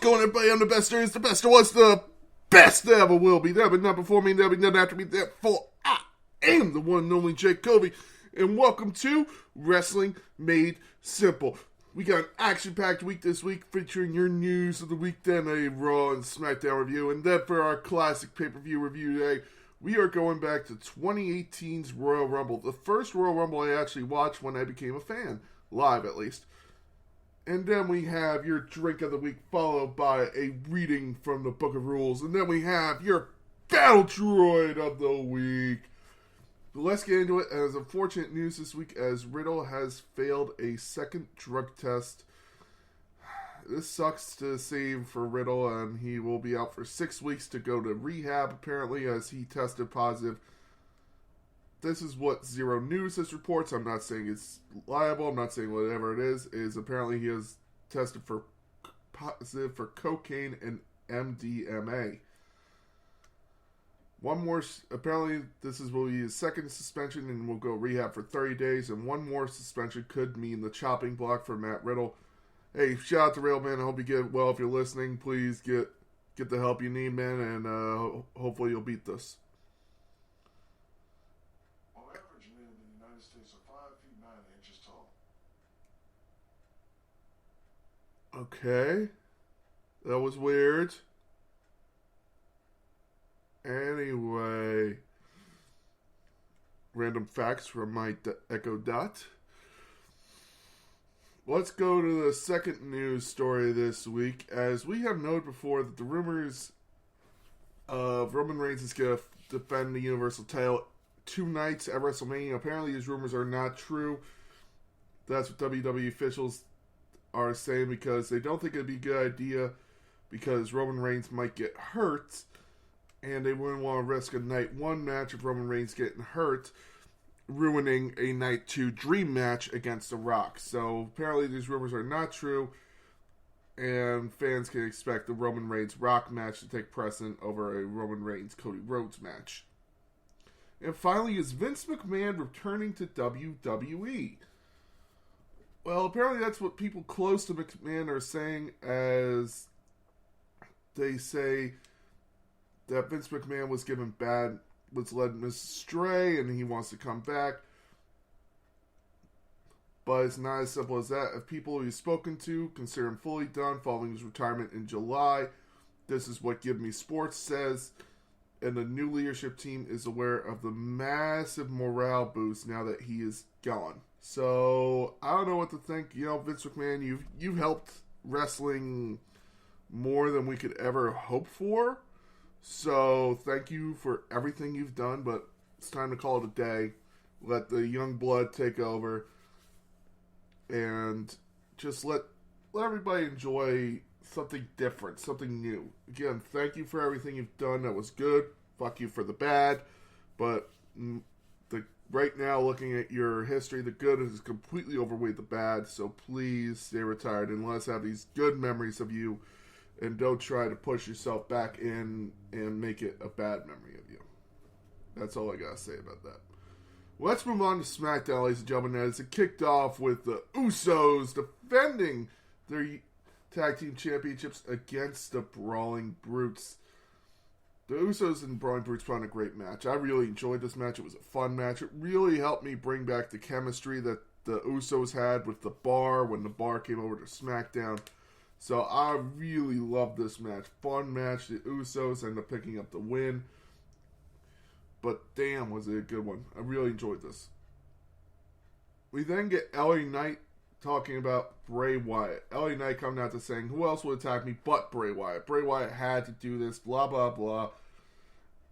going, everybody? I'm the best there is, the best there was, the best there ever will be. There will be none before me, there will be none after me. Therefore, I am the one and only Jake Covey. And welcome to Wrestling Made Simple. We got an action-packed week this week featuring your news of the week, then a Raw and SmackDown review. And then for our classic pay-per-view review today, we are going back to 2018's Royal Rumble. The first Royal Rumble I actually watched when I became a fan. Live, at least. And then we have your drink of the week, followed by a reading from the Book of Rules. And then we have your Battle Droid of the week. But let's get into it. As unfortunate news this week, as Riddle has failed a second drug test. This sucks to say for Riddle, and he will be out for 6 weeks to go to rehab, apparently, as he tested positive. This is what Zero News has reports. I'm not saying it's liable. I'm not saying whatever it is apparently he has tested for positive for cocaine and MDMA. Apparently this will be his second suspension and will go rehab for 30 days. And one more suspension could mean the chopping block for Matt Riddle. Hey, shout out to Real Man. I hope you get well. If you're listening, please get the help you need, man. And hopefully you'll beat this. Okay. That was weird. Anyway. Random facts from my Echo Dot. Let's go to the second news story this week. As we have noted before that the rumors of Roman Reigns is going to defend the Universal title 2 nights at WrestleMania. Apparently these rumors are not true. That's what WWE officials are saying, because they don't think it'd be a good idea because Roman Reigns might get hurt and they wouldn't want to risk a night 1 match of Roman Reigns getting hurt ruining a night 2 dream match against The Rock. So apparently these rumors are not true, and fans can expect the Roman Reigns Rock match to take precedent over a Roman Reigns Cody Rhodes match. And finally, is Vince McMahon returning to WWE? Well, apparently that's what people close to McMahon are saying, as they say that Vince McMahon was led astray and he wants to come back. But it's not as simple as that. If people he's spoken to consider him fully done following his retirement in July, this is what Give Me Sports says. And the new leadership team is aware of the massive morale boost now that he is gone. So, I don't know what to think. You know, Vince McMahon, you've helped wrestling more than we could ever hope for. So, thank you for everything you've done, but it's time to call it a day. Let the young blood take over. And just let everybody enjoy something different, something new. Again, thank you for everything you've done. That was good. Fuck you for the bad. But right now, looking at your history, the good has completely overweighed the bad. So please stay retired and let us have these good memories of you. And don't try to push yourself back in and make it a bad memory of you. That's all I gotta say about that. Let's move on to SmackDown, ladies and gentlemen, as it kicked off with the Usos defending their Tag Team Championships against the Brawling Brutes. The Usos and Brawling Brutes put on a great match. I really enjoyed this match. It was a fun match. It really helped me bring back the chemistry that the Usos had with the Bar when the Bar came over to SmackDown. So I really loved this match. Fun match. The Usos ended up picking up the win. But damn, was it a good one. I really enjoyed this. We then get LA Knight talking about Bray Wyatt. LA Knight coming out to saying, who else would attack me but Bray Wyatt? Bray Wyatt had to do this, blah, blah, blah.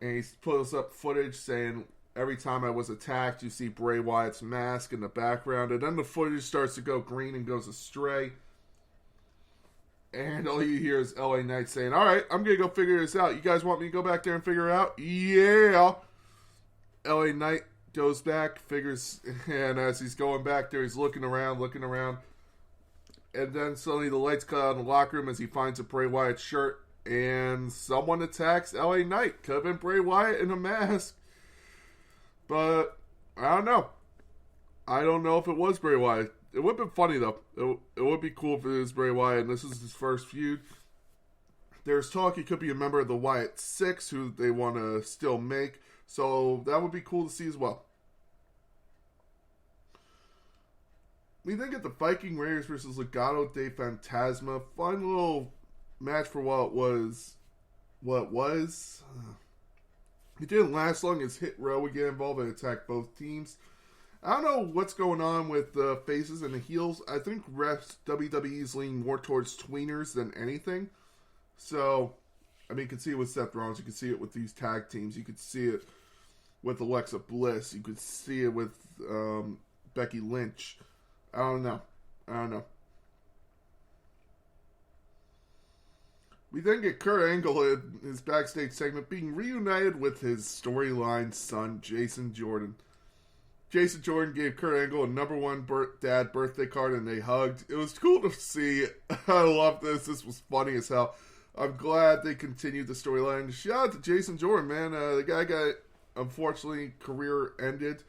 And he puts up footage saying, every time I was attacked, you see Bray Wyatt's mask in the background. And then the footage starts to go green and goes astray. And all you hear is LA Knight saying, alright, I'm going to go figure this out. You guys want me to go back there and figure it out? Yeah. LA Knight goes back, figures, and as he's going back there, he's looking around. And then suddenly the lights cut out in the locker room as he finds a Bray Wyatt shirt, and someone attacks LA Knight. Could have been Bray Wyatt in a mask. But, I don't know. I don't know if it was Bray Wyatt. It would have been funny, though. It would be cool if it was Bray Wyatt, and this is his first feud. There's talk he could be a member of the Wyatt Six, who they want to still make. So that would be cool to see as well. We then get the Viking Raiders versus Legado de Fantasma. Fun little match for what it was. It didn't last long as Hit Row would get involved and attack both teams. I don't know what's going on with the faces and the heels. I think WWE is leaning more towards tweeners than anything. So, I mean, you can see it with Seth Rollins. You can see it with these tag teams. You could see it with Alexa Bliss. You could see it with Becky Lynch. I don't know. We then get Kurt Angle in his backstage segment being reunited with his storyline son, Jason Jordan. Jason Jordan gave Kurt Angle a number one dad birthday card and they hugged. It was cool to see. I love this. This was funny as hell. I'm glad they continued the storyline. Shout out to Jason Jordan, man. The guy got, unfortunately, career ended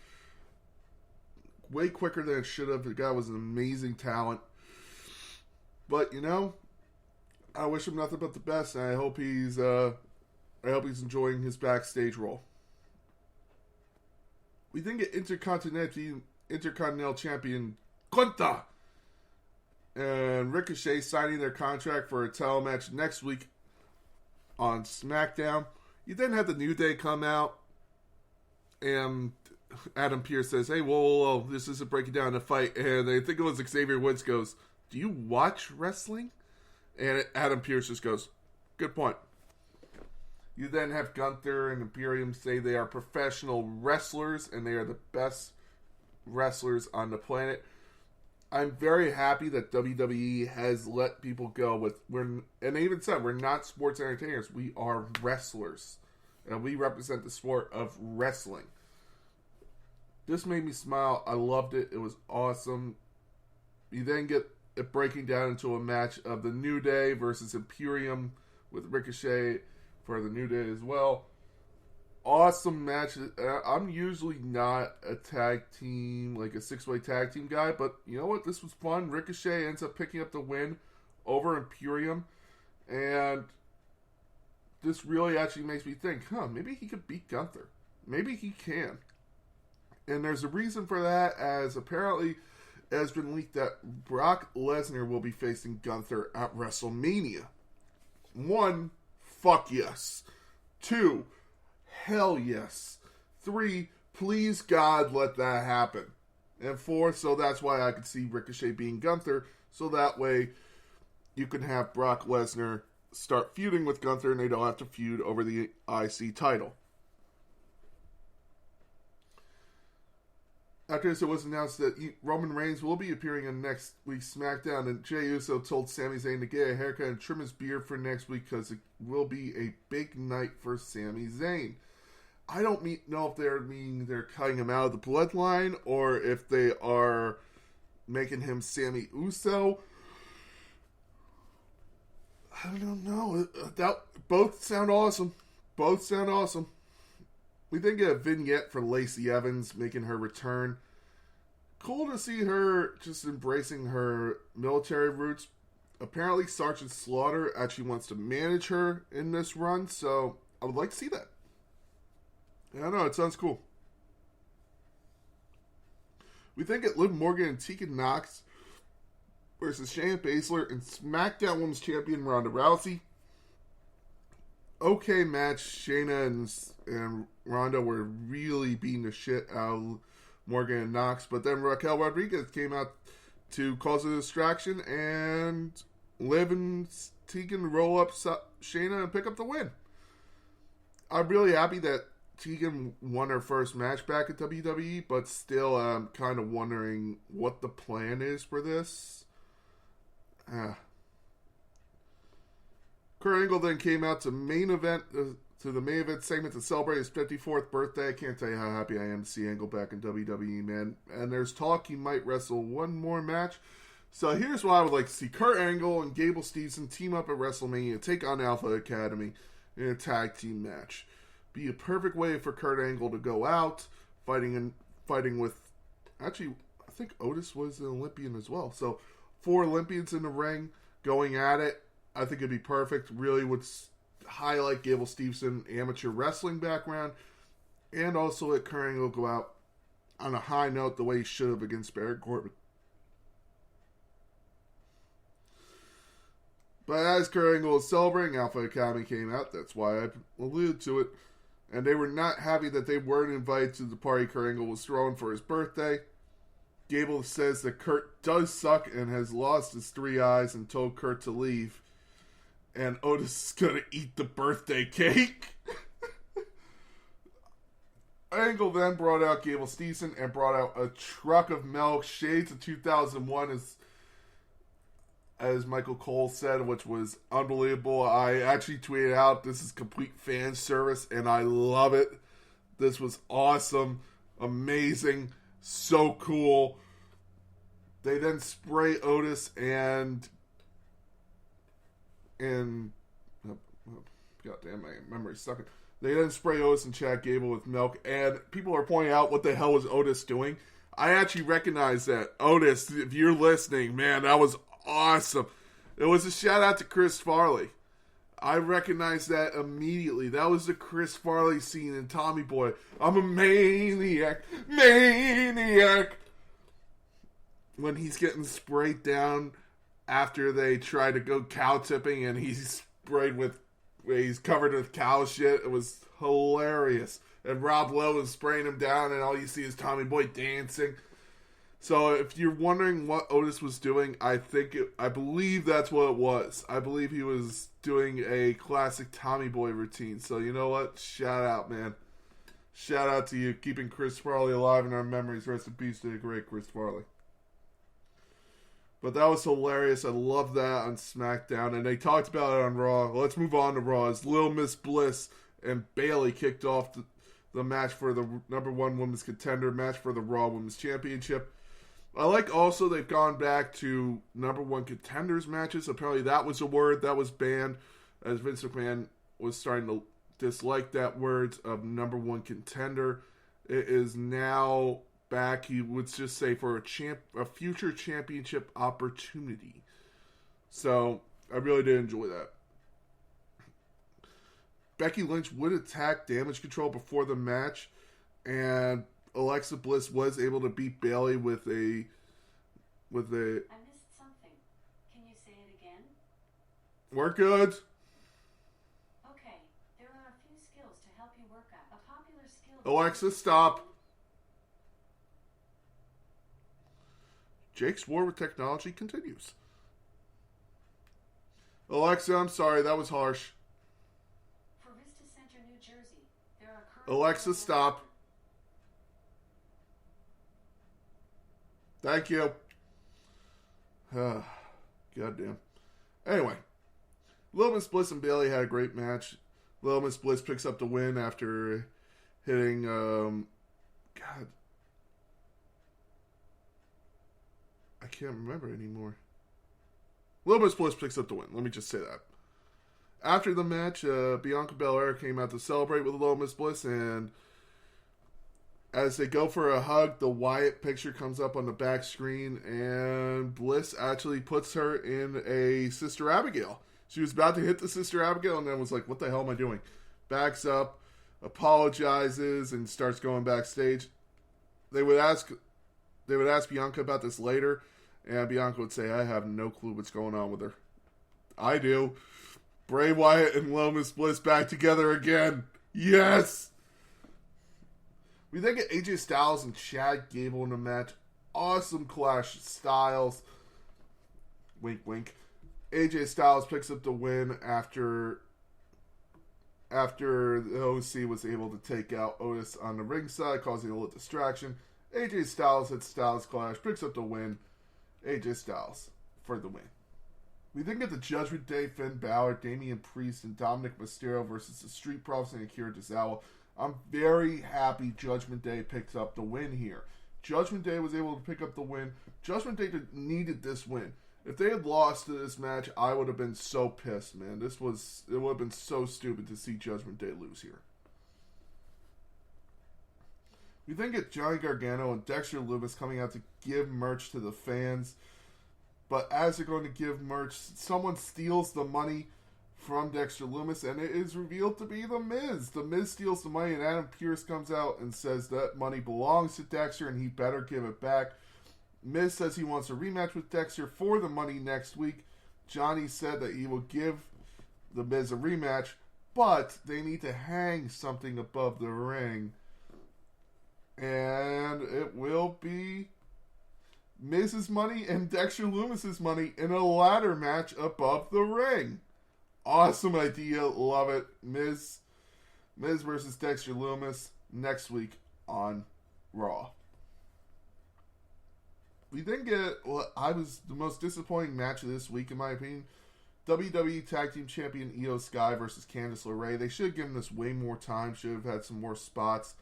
way quicker than it should have. The guy was an amazing talent. But, you know, I wish him nothing but the best, and I hope he's enjoying his backstage role. We then get Intercontinental Champion Gunther and Ricochet signing their contract for a title match next week on SmackDown. You then have the New Day come out, and Adam Pearce says, "Hey, whoa, this isn't breaking down a fight." And I think it was Xavier Woods goes, "Do you watch wrestling?" And Adam Pearce just goes, "Good point." You then have Gunther and Imperium say they are professional wrestlers and they are the best wrestlers on the planet. I'm very happy that WWE has let people go with, and they even said, we're not sports entertainers, we are wrestlers. And we represent the sport of wrestling. This made me smile. I loved it. It was awesome. You then get it breaking down into a match of the New Day versus Imperium with Ricochet for the New Day as well. Awesome match. I'm usually not a tag team, like a six-way tag team guy, but you know what? This was fun. Ricochet ends up picking up the win over Imperium, and this really actually makes me think, maybe he could beat Gunther. Maybe he can. And there's a reason for that, as apparently it has been leaked that Brock Lesnar will be facing Gunther at WrestleMania. 1, fuck yes. 2, hell yes. 3, please God let that happen. And 4, so that's why I could see Ricochet being Gunther, so that way you can have Brock Lesnar start feuding with Gunther and they don't have to feud over the IC title. After this, it was announced that Roman Reigns will be appearing on next week's SmackDown, and Jey Uso told Sami Zayn to get a haircut and trim his beard for next week because it will be a big night for Sami Zayn. I don't know if they're cutting him out of the bloodline or if they are making him Sami Uso. I don't know. Both sound awesome. We then get a vignette for Lacey Evans making her return. Cool to see her just embracing her military roots. Apparently Sergeant Slaughter actually wants to manage her in this run, so I would like to see that. I don't know, it sounds cool. We then get Liv Morgan and Tegan Nox versus Shayna Baszler and SmackDown Women's Champion Ronda Rousey. Okay match. Shayna and Ronda were really beating the shit out of Morgan and Nox, but then Raquel Rodriguez came out to cause a distraction, and Liv and Tegan roll up Shayna and pick up the win. I'm really happy that Tegan won her first match back at WWE, but still I'm kind of wondering what the plan is for this. Kurt Angle then came out to the main event segment to celebrate his 54th birthday. I can't tell you how happy I am to see Angle back in WWE, man. And there's talk he might wrestle one more match. So here's what I would like to see. Kurt Angle and Gable Steveson team up at WrestleMania, take on Alpha Academy in a tag team match. Be a perfect way for Kurt Angle to go out, fighting with, actually, I think Otis was an Olympian as well. So 4 Olympians in the ring, going at it. I think it'd be perfect. Really would highlight Gable Steveson amateur wrestling background, and also let Kurt Angle go out on a high note the way he should have against Baron Corbin. But as Kurt Angle was celebrating, Alpha Academy came out. That's why I alluded to it. And they were not happy that they weren't invited to the party Kurt Angle was throwing for his birthday. Gable says that Kurt does suck and has lost his 3 eyes and told Kurt to leave. And Otis is going to eat the birthday cake. Angle then brought out Gable Steveson and brought out a truck of milk, shades of 2001, as Michael Cole said, which was unbelievable. I actually tweeted out, this is complete fan service, and I love it. This was awesome, amazing, so cool. They then spray Otis and goddamn, my memory's sucking. They then spray Otis and Chad Gable with milk, and people are pointing out what the hell was Otis doing. I actually recognize that. Otis, if you're listening, man, that was awesome. It was a shout out to Chris Farley. I recognized that immediately. That was the Chris Farley scene in Tommy Boy. I'm a maniac. When he's getting sprayed down after they try to go cow tipping and he's sprayed with, he's covered with cow shit. It was hilarious. And Rob Lowe is spraying him down and all you see is Tommy Boy dancing. So if you're wondering what Otis was doing, I believe that's what it was. I believe he was doing a classic Tommy Boy routine. So you know what? Shout out, man. Shout out to you, keeping Chris Farley alive in our memories. Rest in peace to the great Chris Farley. But that was hilarious. I love that on SmackDown. And they talked about it on Raw. Let's move on to Raw. As Little Miss Bliss and Bayley kicked off the match for the number 1 women's contender, match for the Raw Women's Championship. I like also they've gone back to number 1 contenders matches. Apparently that was a word that was banned, as Vince McMahon was starting to dislike that word of number 1 contender. It is now back, he would just say, for a future championship opportunity. So I really did enjoy that. Becky Lynch would attack Damage Control before the match, and Alexa Bliss was able to beat Bayley with a. I missed something. Can you say it again? We're good. Okay, there are a few skills to help you work out. A popular skill. Alexa, stop. Jake's war with technology continues. Alexa, I'm sorry, that was harsh. For Vista Center, New Jersey, there are Alexa, stop. Thank you. Goddamn. Anyway, Little Miss Bliss and Bayley had a great match. Little Miss Bliss picks up the win after hitting, God, I can't remember anymore. Little Miss Bliss picks up the win. Let me just say that. After the match, Bianca Belair came out to celebrate with Little Miss Bliss, and as they go for a hug, the Wyatt picture comes up on the back screen, and Bliss actually puts her in a Sister Abigail. She was about to hit the Sister Abigail, and then was like, what the hell am I doing? Backs up, apologizes, and starts going backstage. They would ask Bianca about this later, and Bianca would say, I have no clue what's going on with her. I do. Bray Wyatt and Little Miss Bliss back together again. Yes! We then get AJ Styles and Chad Gable in a match. Awesome clash of styles. Wink, wink. AJ Styles picks up the win after the OC was able to take out Otis on the ringside, causing a little distraction. AJ Styles hits Styles Clash, picks up the win. AJ Styles for the win. We then get the Judgment Day, Finn Balor, Damian Priest, and Dominic Mysterio versus the Street Profits and Akira Tozawa. I'm very happy Judgment Day picked up the win here. Judgment Day was able to pick up the win. Judgment Day needed this win. If they had lost to this match, I would have been so pissed, man. It would have been so stupid to see Judgment Day lose here. We then get Johnny Gargano and Dexter Lumis coming out to give merch to the fans. But as they're going to give merch, someone steals the money from Dexter Lumis, and it is revealed to be The Miz. The Miz steals the money, and Adam Pearce comes out and says that money belongs to Dexter, and he better give it back. Miz says he wants a rematch with Dexter for the money next week. Johnny said that he will give The Miz a rematch, but they need to hang something above the ring. And it will be Miz's money and Dexter Lumis' money in a ladder match above the ring. Awesome idea. Love it. Miz versus Dexter Lumis next week on Raw. We then get what I was the most disappointing match of this week, in my opinion. WWE Tag Team Champion Io Sky versus Candice LeRae. They should have given this way more time. Should have had some more spots.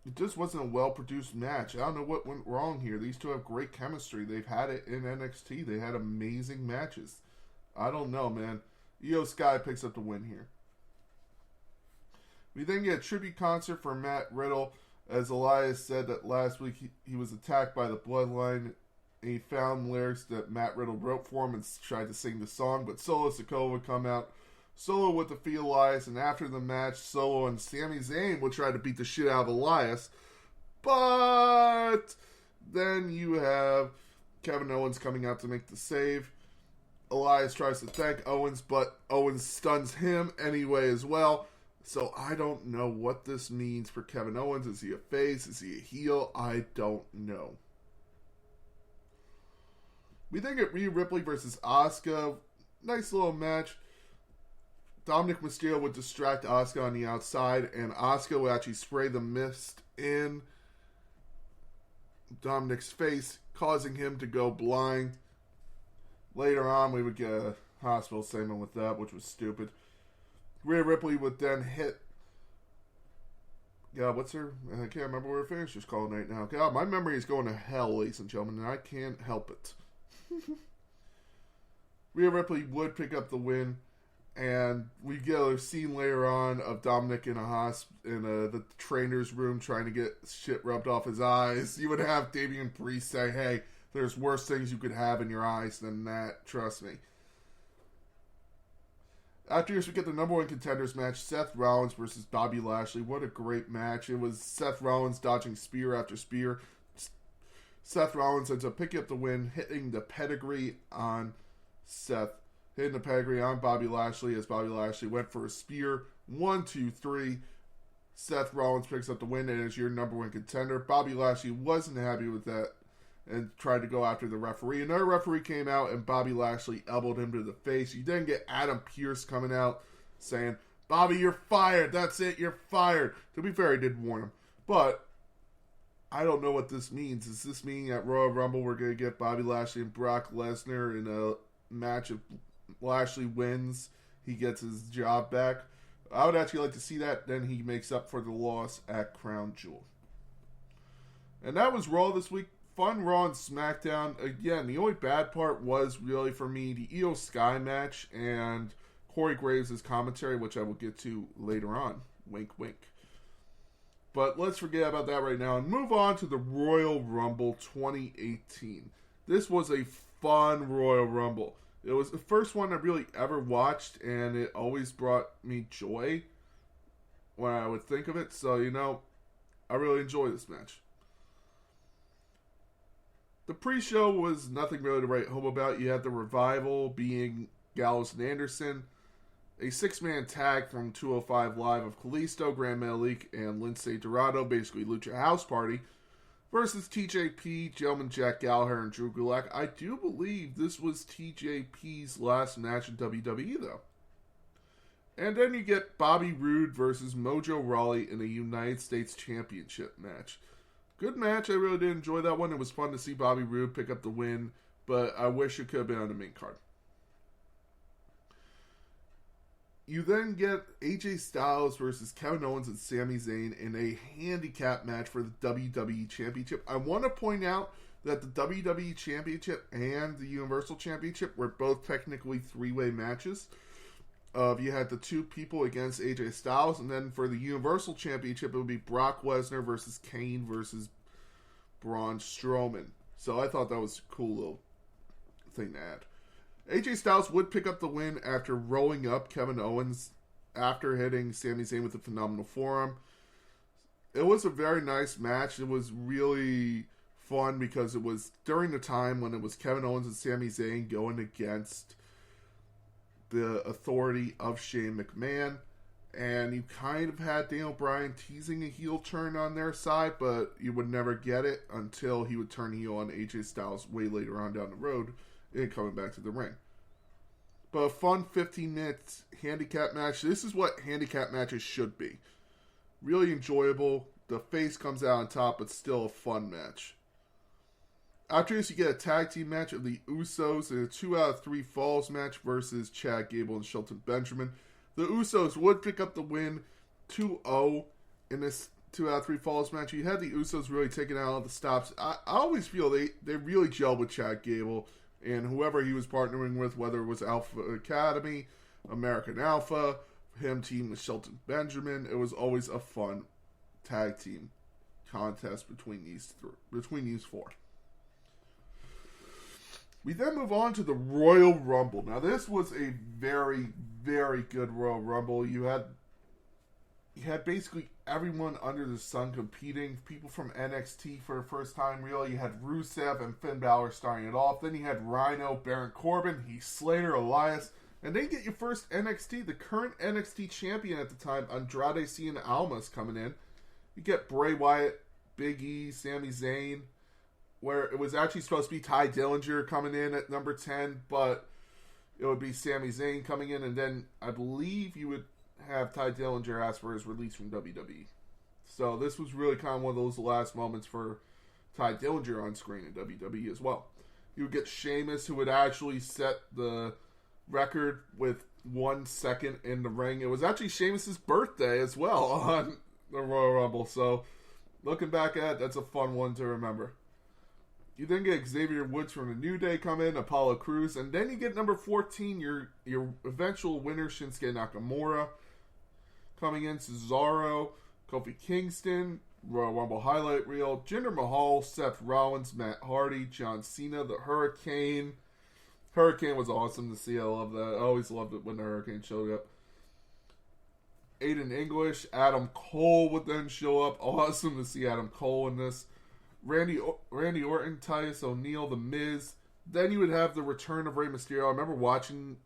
It just wasn't a well-produced match. I don't know what went wrong here. These two have great chemistry. They've had it in NXT. They had amazing matches. I don't know, man. Io Sky picks up the win here. We then get a tribute concert for Matt Riddle, as Elias said that last week he was attacked by the Bloodline, and he found lyrics that Matt Riddle wrote for him and tried to sing the song, but Solo Sikoa would come out. Solo would defeat Elias, and after the match, Solo and Sami Zayn would try to beat the shit out of Elias, but then you have Kevin Owens coming out to make the save. Elias tries to thank Owens, but Owens stuns him anyway as well. So I don't know what this means for Kevin Owens. Is he a face? Is he a heel? I don't know. We then get Rhea Ripley versus Asuka. Nice little match. Dominic Mysterio would distract Asuka on the outside, and Asuka would actually spray the mist in Dominic's face, causing him to go blind. Later on, we would get a hospital segment with that, which was stupid. Rhea Ripley would then hit... God, what's her... I can't remember what her finisher's called right now. God, my memory is going to hell, ladies and gentlemen, and I can't help it. Rhea Ripley would pick up the win, and we get a scene later on of Dominic in the trainer's room trying to get shit rubbed off his eyes. You would have Damian Priest say, hey, there's worse things you could have in your eyes than that, trust me. After this, we get the number one contenders match, Seth Rollins versus Bobby Lashley. What a great match. It was Seth Rollins dodging spear after spear. Seth Rollins ends up picking up the win, hitting the pedigree on Bobby Lashley as Bobby Lashley went for a spear. 1, 2, 3. Seth Rollins picks up the win and is your number one contender. Bobby Lashley wasn't happy with that and tried to go after the referee. Another referee came out and Bobby Lashley elbowed him to the face. You then get Adam Pearce coming out saying, Bobby, you're fired. That's it. You're fired. To be fair, he did warn him. But I don't know what this means. Does this mean at Royal Rumble we're going to get Bobby Lashley and Brock Lesnar in a match if Lashley wins, he gets his job back? I would actually like to see that. Then he makes up for the loss at Crown Jewel. And that was Raw this week. Fun Raw and SmackDown. Again, the only bad part was really for me the Io Sky match and Corey Graves' commentary, which I will get to later on. Wink, wink. But let's forget about that right now and move on to the Royal Rumble 2018. This was a fun Royal Rumble. It was the first one I really ever watched, and it always brought me joy when I would think of it. So, I really enjoyed this match. The pre-show was nothing really to write home about. You had the Revival being Gallows and Anderson, a 6-man tag from 205 Live of Kalisto, Gran Metalik, and Lince Dorado, basically Lucha House Party, versus TJP, Gentleman Jack Gallagher, and Drew Gulak. I do believe this was TJP's last match in WWE, though. And then you get Bobby Roode versus Mojo Rawley in a United States Championship match. Good match. I really did enjoy that one. It was fun to see Bobby Roode pick up the win, but I wish it could have been on the main card. You then get AJ Styles versus Kevin Owens and Sami Zayn in a handicap match for the WWE Championship. I want to point out that the WWE Championship and the Universal Championship were both technically 3-way matches. You had the two people against AJ Styles, and then for the Universal Championship, it would be Brock Lesnar versus Kane versus Braun Strowman. So I thought that was a cool little thing to add. AJ Styles would pick up the win after rolling up Kevin Owens after hitting Sami Zayn with a phenomenal forearm. It was a very nice match. It was really fun because it was during the time when it was Kevin Owens and Sami Zayn going against the authority of Shane McMahon. And you kind of had Daniel Bryan teasing a heel turn on their side, but you would never get it until he would turn heel on AJ Styles way later on down the road and coming back to the ring. But a fun 15 minutes handicap match. This is what handicap matches should be. Really enjoyable. The face comes out on top, but still a fun match. After this, you get a tag team match of the Usos in a 2 out of 3 falls match versus Chad Gable and Shelton Benjamin. The Usos would pick up the win 2-0 in this 2 out of 3 falls match. You had the Usos really taking out all the stops. I always feel they really gelled with Chad Gable and whoever he was partnering with, whether it was Alpha Academy, American Alpha, him teaming with Shelton Benjamin. It was always a fun tag team contest between these four. We then move on to the Royal Rumble. Now, this was a very, very good Royal Rumble. You had basically everyone under the sun competing. People from NXT for the first time, really. You had Rusev and Finn Balor starting it off. Then you had Rhino, Baron Corbin, Heath Slater, Elias. And then you get your first NXT, the current NXT champion at the time, Andrade Cien Almas, coming in. You get Bray Wyatt, Big E, Sami Zayn, where it was actually supposed to be Ty Dillinger coming in at number 10, but it would be Sami Zayn coming in, and then I believe you would have Ty Dillinger ask for his release from WWE. So this was really kind of one of those last moments for Ty Dillinger on screen in WWE as well. You would get Sheamus, who would actually set the record with 1 second in the ring. It was actually Sheamus' birthday as well on the Royal Rumble, so looking back at it, that's a fun one to remember. You then get Xavier Woods from the New Day come in, Apollo Crews, and then you get number 14, your eventual winner, Shinsuke Nakamura, coming in, Cesaro, Kofi Kingston, Royal Rumble highlight reel, Jinder Mahal, Seth Rollins, Matt Hardy, John Cena, the Hurricane. Hurricane was awesome to see. I love that. I always loved it when the Hurricane showed up. Aiden English, Adam Cole would then show up. Awesome to see Adam Cole in this. Randy Orton, Titus O'Neil, The Miz. Then you would have the return of Rey Mysterio. I remember watching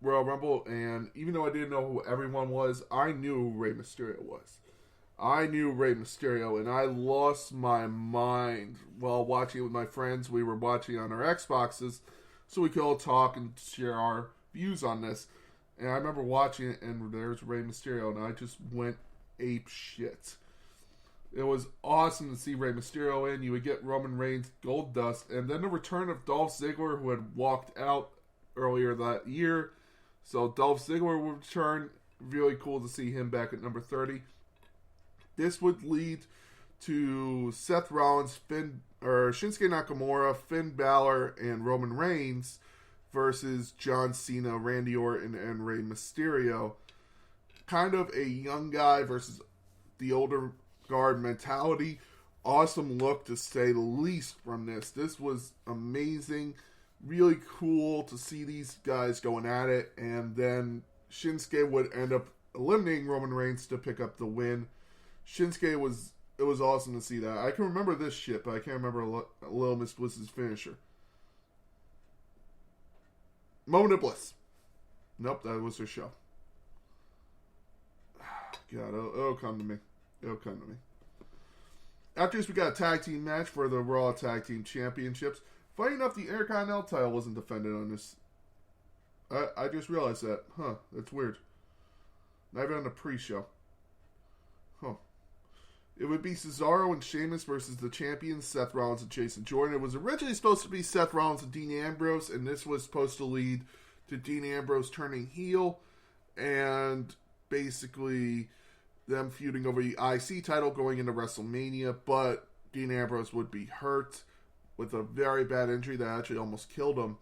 Royal Rumble, and even though I didn't know who everyone was, I knew who Rey Mysterio was. I knew Rey Mysterio, and I lost my mind while watching it with my friends. We were watching on our Xboxes, so we could all talk and share our views on this. And I remember watching it, and there's Rey Mysterio, and I just went ape shit. It was awesome to see Rey Mysterio in. You would get Roman Reigns, Goldust, and then the return of Dolph Ziggler, who had walked out earlier that year. So Dolph Ziggler would return. Really cool to see him back at number 30. This would lead to Seth Rollins, Shinsuke Nakamura, Finn Balor, and Roman Reigns versus John Cena, Randy Orton, and Rey Mysterio. Kind of a young guy versus the older guard mentality. Awesome look, to say the least, from this. This was amazing. Really cool to see these guys going at it. And then Shinsuke would end up eliminating Roman Reigns to pick up the win. It was awesome to see that. I can remember this shit, but I can't remember Little Miss Bliss's finisher. Moment of Bliss. Nope, that was her show. God, it'll come to me. It'll come to me. After this, we got a tag team match for the Raw Tag Team Championships. Funny enough, the Intercontinental title wasn't defended on this. I just realized that. Huh, that's weird. Not even on the pre-show. Huh. It would be Cesaro and Sheamus versus the champions, Seth Rollins and Jason Jordan. It was originally supposed to be Seth Rollins and Dean Ambrose, and this was supposed to lead to Dean Ambrose turning heel, and basically them feuding over the IC title going into WrestleMania, but Dean Ambrose would be hurt with a very bad injury that actually almost killed him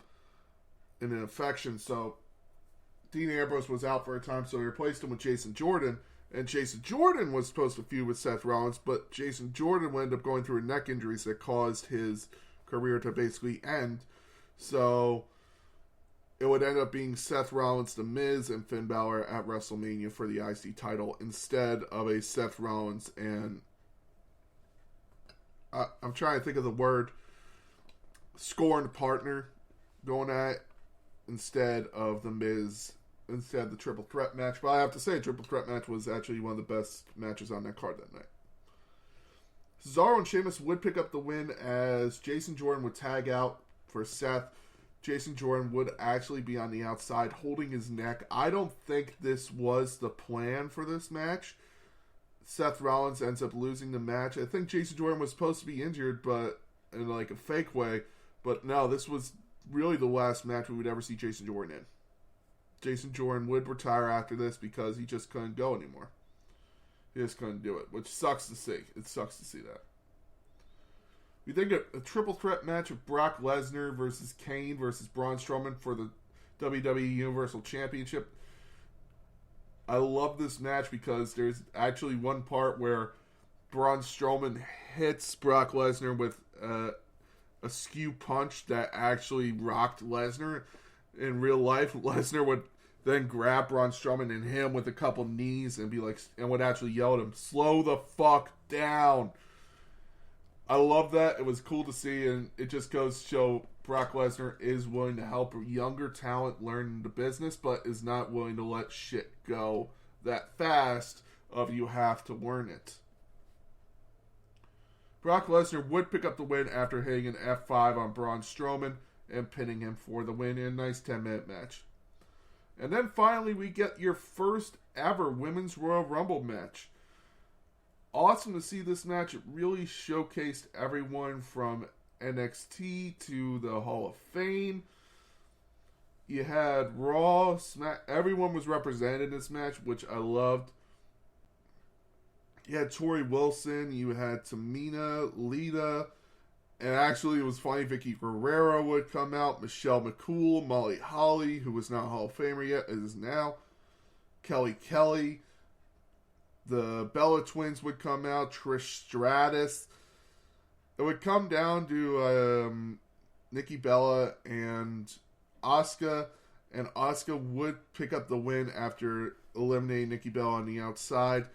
in an infection. So Dean Ambrose was out for a time, so they replaced him with Jason Jordan. And Jason Jordan was supposed to feud with Seth Rollins, but Jason Jordan would end up going through a neck injury that caused his career to basically end. So it would end up being Seth Rollins, The Miz, and Finn Balor at WrestleMania for the IC title instead of a Seth Rollins and I'm trying to think of the word scorned partner going at instead of The Miz, instead of the triple threat match. But I have to say, triple threat match was actually one of the best matches on that card that night. Cesaro and Sheamus would pick up the win as Jason Jordan would tag out for Seth. Jason Jordan would actually be on the outside holding his neck. I don't think this was the plan for this match. Seth Rollins ends up losing the match. I think Jason Jordan was supposed to be injured, but in like a fake way. But no, this was really the last match we would ever see Jason Jordan in. Jason Jordan would retire after this because he just couldn't go anymore. He just couldn't do it, which sucks to see. It sucks to see that. We think a triple threat match of Brock Lesnar versus Kane versus Braun Strowman for the WWE Universal Championship. I love this match because there's actually one part where Braun Strowman hits Brock Lesnar with a skew punch that actually rocked Lesnar. In real life, Lesnar would then grab Braun Strowman and hit him with a couple knees and be like, and would actually yell at him, "Slow the fuck down." I love that. It was cool to see, and it just goes to show Brock Lesnar is willing to help younger talent learn the business, but is not willing to let shit go that fast of you have to learn it. Brock Lesnar would pick up the win after hitting an F5 on Braun Strowman and pinning him for the win in a nice 10-minute match. And then finally we get your first ever Women's Royal Rumble match. Awesome to see this match. It really showcased everyone from NXT to the Hall of Fame. You had Raw, Smack, everyone was represented in this match, which I loved. You had Tori Wilson, you had Tamina, Lita, and actually it was funny, Vicky Guerrero would come out, Michelle McCool, Molly Holly, who was not a Hall of Famer yet, is now, Kelly Kelly, the Bella Twins would come out, Trish Stratus. It would come down to Nikki Bella and Asuka, and Asuka would pick up the win after eliminating Nikki Bella on the outside.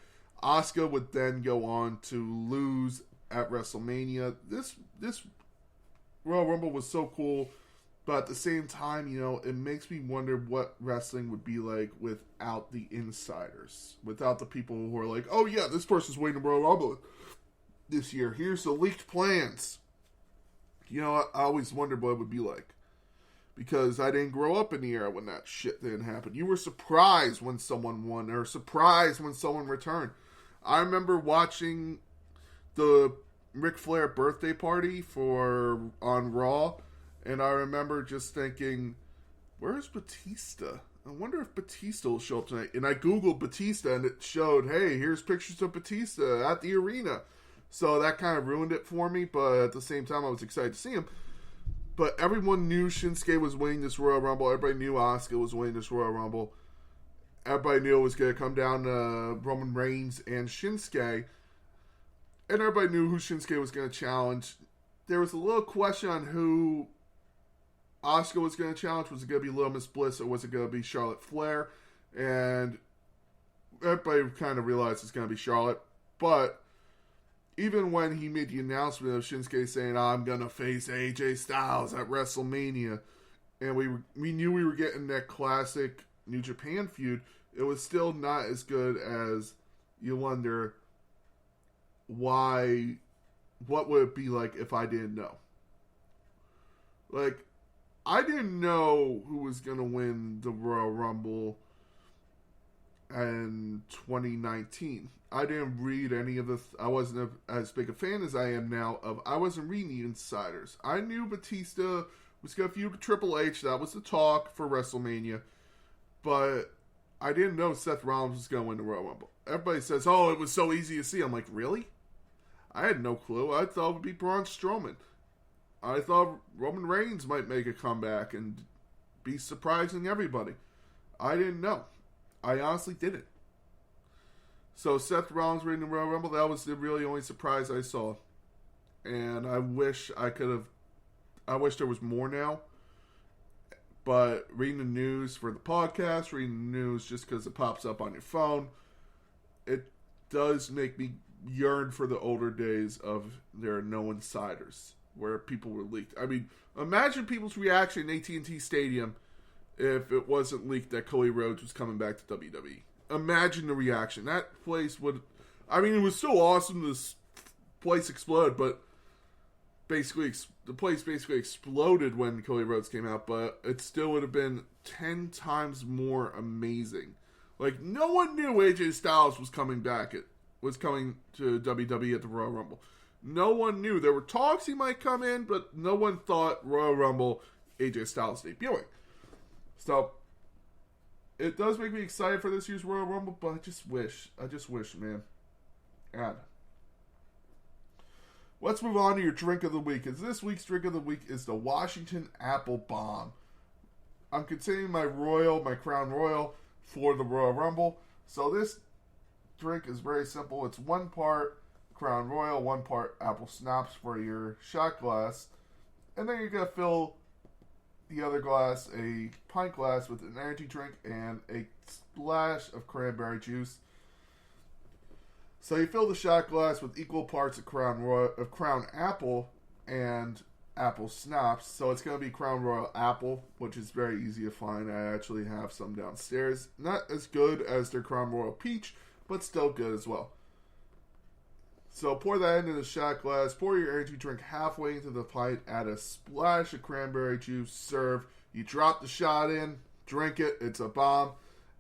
Asuka would then go on to lose at WrestleMania. This Royal Rumble was so cool, but at the same time, you know, it makes me wonder what wrestling would be like without the insiders, without the people who are like, oh yeah, this person's winning the Royal Rumble this year. Here's the leaked plans. You know, I always wondered what it would be like. Because I didn't grow up in the era when that shit didn't happen. You were surprised when someone won, or surprised when someone returned. I remember watching the Ric Flair birthday party on Raw, and I remember just thinking, where's Batista? I wonder if Batista will show up tonight. And I Googled Batista, and it showed, hey, here's pictures of Batista at the arena. So that kind of ruined it for me, but at the same time, I was excited to see him. But everyone knew Shinsuke was winning this Royal Rumble. Everybody knew Asuka was winning this Royal Rumble. Everybody knew it was going to come down to Roman Reigns and Shinsuke. And everybody knew who Shinsuke was going to challenge. There was a little question on who Asuka was going to challenge. Was it going to be Little Miss Bliss or was it going to be Charlotte Flair? And everybody kind of realized it's going to be Charlotte. But even when he made the announcement of Shinsuke saying, I'm going to face AJ Styles at WrestleMania, and we knew we were getting that classic New Japan feud, it was still not as good as you wonder what would it be like if I didn't know? Like, I didn't know who was going to win the Royal Rumble in 2019. I didn't read any of I wasn't as big a fan as I am now I wasn't reading the insiders. I knew Batista was going to feud with Triple H. That was the talk for WrestleMania. But I didn't know Seth Rollins was going to win the Royal Rumble. Everybody says, oh, it was so easy to see. I'm like, really? I had no clue. I thought it would be Braun Strowman. I thought Roman Reigns might make a comeback and be surprising everybody. I didn't know. I honestly didn't. So Seth Rollins winning the Royal Rumble, that was the really only surprise I saw. And I wish there was more now. But reading the news for the podcast, reading the news just because it pops up on your phone, it does make me yearn for the older days of there are no insiders, where people were leaked. I mean, imagine people's reaction in AT&T Stadium if it wasn't leaked that Cody Rhodes was coming back to WWE. Imagine the reaction. That place would... I mean, it was so awesome this place exploded, but basically the place basically exploded when Cody Rhodes came out, but it still would have been 10 times more amazing. Like, no one knew AJ Styles was coming back. Was coming to WWE at the Royal Rumble. No one knew. There were talks he might come in, but no one thought Royal Rumble, AJ Styles debuting. So, it does make me excited for this year's Royal Rumble, but I just wish, man. God. Let's move on to your drink of the week. As this week's drink of the week is the Washington Apple Bomb. I'm continuing my Crown Royal for the Royal Rumble. So this drink is very simple. It's 1 part Crown Royal, 1 part apple schnapps for your shot glass. And then you're going to fill the other glass, a pint glass, with an energy drink and a splash of cranberry juice. So you fill the shot glass with equal parts of Crown Apple and apple schnapps. So it's going to be Crown Royal Apple, which is very easy to find. I actually have some downstairs. Not as good as their Crown Royal Peach, but still good as well. So pour that into the shot glass. Pour your energy drink halfway into the pint. Add a splash of cranberry juice. Serve. You drop the shot in. Drink it. It's a bomb.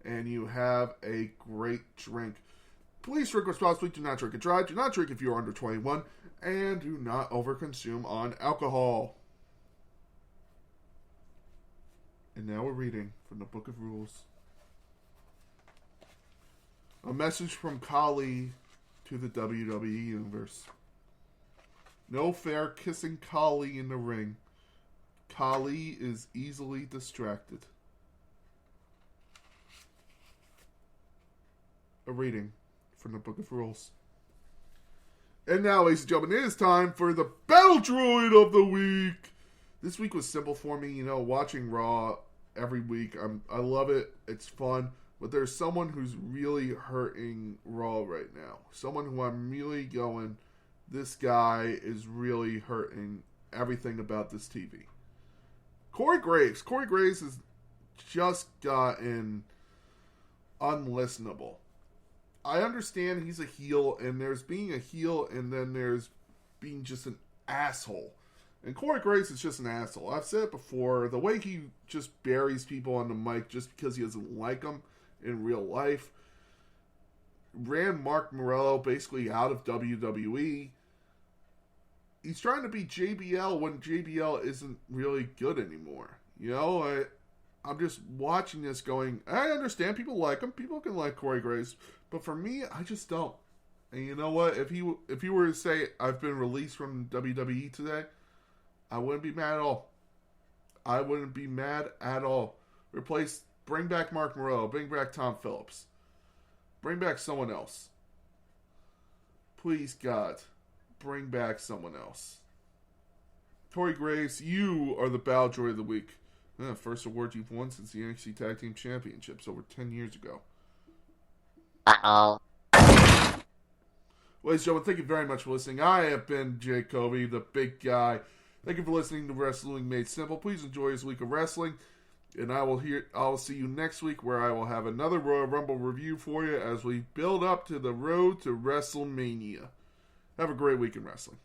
And you have a great drink. Please drink responsibly. Do not drink it dry. Do not drink if you are under 21. And do not overconsume on alcohol. And now we're reading from the Book of Rules. A message from Kali to the WWE Universe. No fair kissing Kali in the ring. Kali is easily distracted. A reading from the Book of Rules. And now, ladies and gentlemen, it is time for the Battle Droid of the Week. This week was simple for me, watching Raw every week. I love it. It's fun. But there's someone who's really hurting Raw right now. Someone who I'm really going, this guy is really hurting everything about this TV. Corey Graves. Corey Graves has just gotten unlistenable. I understand he's a heel, and there's being a heel, and then there's being just an asshole. And Corey Graves is just an asshole. I've said it before, the way he just buries people on the mic just because he doesn't like them in real life. Ran Mark Morello basically out of WWE. He's trying to be JBL when JBL isn't really good anymore. I'm just watching this going, I understand people like him. People can like Corey Graves. But for me, I just don't. And you know what? If he were to say, I've been released from WWE today, I wouldn't be mad at all. I wouldn't be mad at all. Bring back Mark Morello. Bring back Tom Phillips. Bring back someone else. Please, God, bring back someone else. Corey Graves, you are the Battle Droid of the Week. First award you've won since the NXT Tag Team Championships over 10 years ago. Uh-oh. Ladies and gentlemen, thank you very much for listening. I have been Jay Covey, the big guy. Thank you for listening to Wrestling Made Simple. Please enjoy this week of wrestling. And I'll see you next week where I will have another Royal Rumble review for you as we build up to the road to WrestleMania. Have a great week in wrestling.